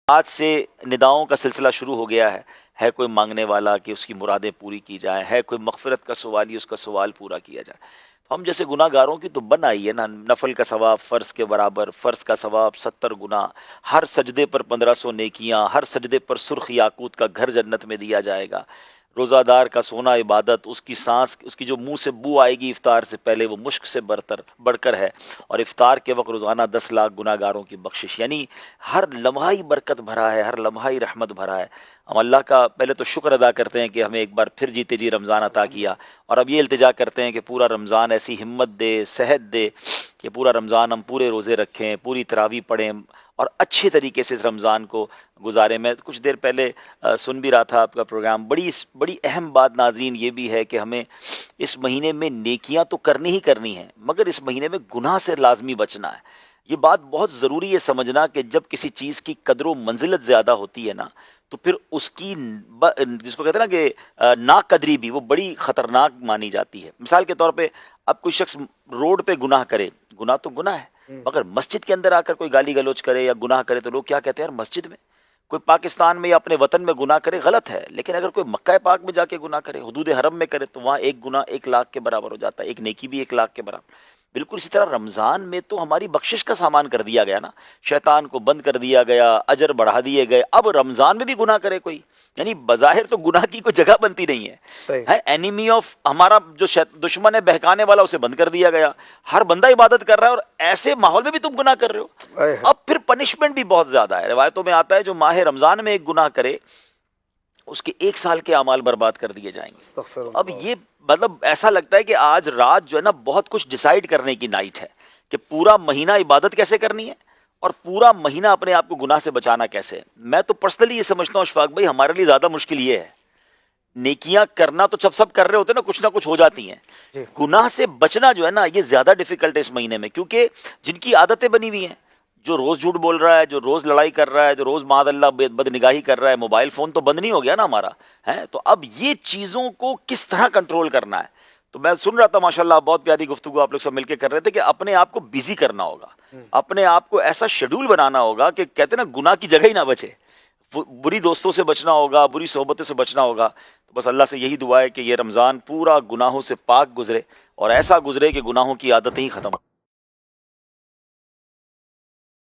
آج سے نداؤں کا سلسلہ شروع ہو گیا ہے کوئی مانگنے والا کہ اس کی مرادیں پوری کی جائیں، ہے کوئی مغفرت کا سوالی اس کا سوال پورا کیا جائے. ہم جیسے گناہ گاروں کی تو بن آئی ہے نا، نفل کا ثواب فرض کے برابر، فرض کا ثواب 70 گنا، ہر سجدے پر 1500 نیکیاں، ہر سجدے پر سرخ یاقوت کا گھر جنت میں دیا جائے گا. روزہ دار کا سونا عبادت، اس کی سانس، اس کی جو منہ سے بو آئے گی افطار سے پہلے وہ مشک سے بڑھ کر ہے. اور افطار کے وقت روزانہ 10 لاکھ گناہ گاروں کی بخشش، یعنی ہر لمحہ ہی برکت بھرا ہے، ہر لمحہ ہی رحمت بھرا ہے. ہم اللہ کا پہلے تو شکر ادا کرتے ہیں کہ ہمیں ایک بار پھر جیتے جی رمضان عطا کیا، اور اب یہ التجا کرتے ہیں کہ پورا رمضان ایسی ہمت دے، صحت دے کہ پورا رمضان ہم پورے روزے رکھیں، پوری تراویح پڑھیں اور اچھے طریقے سے اس رمضان کو گزاریں. میں کچھ دیر پہلے سن بھی رہا تھا آپ کا پروگرام. بڑی اہم بات ناظرین یہ بھی ہے کہ ہمیں اس مہینے میں نیکیاں تو کرنی ہی کرنی ہیں، مگر اس مہینے میں گناہ سے لازمی بچنا ہے. یہ بات بہت ضروری ہے سمجھنا کہ جب کسی چیز کی قدر و منزلت زیادہ ہوتی ہے نا، تو پھر اس کی جس کو کہتے ہیں نا کہ ناقدری بھی وہ بڑی خطرناک مانی جاتی ہے. مثال کے طور پہ اب کوئی شخص روڈ پہ گناہ کرے، گناہ تو گناہ ہے، مگر مسجد کے اندر آ کر کوئی گالی گلوچ کرے یا گناہ کرے تو لوگ کیا کہتے ہیں، یار مسجد میں. کوئی پاکستان میں یا اپنے وطن میں گناہ کرے غلط ہے، لیکن اگر کوئی مکہ پاک میں جا کے گناہ کرے، حدود حرم میں کرے، تو وہاں ایک گناہ 1 لاکھ کے برابر ہو جاتا ہے، ایک نیکی بھی 1 لاکھ کے برابر. بالکل اسی طرح رمضان میں تو ہماری بخشش کا سامان کر دیا گیا نا، شیطان کو بند کر دیا گیا، اجر بڑھا دیے گئے. اب رمضان میں بھی گناہ کرے کوئی، یعنی بظاہر تو گناہ کی کوئی جگہ بنتی نہیں ہے. اینیمی آف ہمارا جو دشمن ہے بہکانے والا، اسے بند کر دیا گیا. ہر بندہ عبادت کر رہا ہے اور ایسے ماحول میں بھی تم گناہ کر رہے ہو. اب پھر پنشمنٹ بھی بہت زیادہ ہے. روایتوں میں آتا ہے جو ماہ رمضان میں ایک گناہ کرے اس کے 1 سال کے اعمال برباد کر دیے جائیں گے. اب یہ مطلب ایسا لگتا ہے کہ آج رات جو ہے نا بہت کچھ ڈیسائیڈ کرنے کی نائٹ ہے کہ پورا مہینہ عبادت کیسے کرنی ہے اور پورا مہینہ اپنے آپ کو گناہ سے بچانا کیسے ہے. میں تو پرسنلی یہ سمجھتا ہوں اشفاق بھائی، ہمارے لیے زیادہ مشکل یہ ہے. نیکیاں کرنا تو سب کر رہے ہوتے ہیں نا، کچھ ہو جاتی ہیں. گناہ سے بچنا جو ہے نا یہ زیادہ ڈیفیکلٹ ہے اس مہینے میں، کیونکہ جن کی عادتیں بنی ہوئی ہیں، جو روز جھوٹ بول رہا ہے، جو روز لڑائی کر رہا ہے، جو روز معاذ اللہ بد نگاہی کر رہا ہے، موبائل فون تو بند نہیں ہو گیا نا ہمارا ہے. تو اب یہ چیزوں کو کس طرح کنٹرول کرنا ہے. تو میں سن رہا تھا ماشاءاللہ بہت پیاری گفتگو آپ لوگ سب مل کے کر رہے تھے کہ اپنے آپ کو بزی کرنا ہوگا، اپنے آپ کو ایسا شیڈول بنانا ہوگا کہ کہتے ہیں نا گناہ کی جگہ ہی نہ بچے. بری دوستوں سے بچنا ہوگا، بری صحبتوں سے بچنا ہوگا. تو بس اللہ سے یہی دعا ہے کہ یہ رمضان پورا گناہوں سے پاک گزرے اور ایسا گزرے کہ گناہوں کی عادتیں ہی ختم ہو.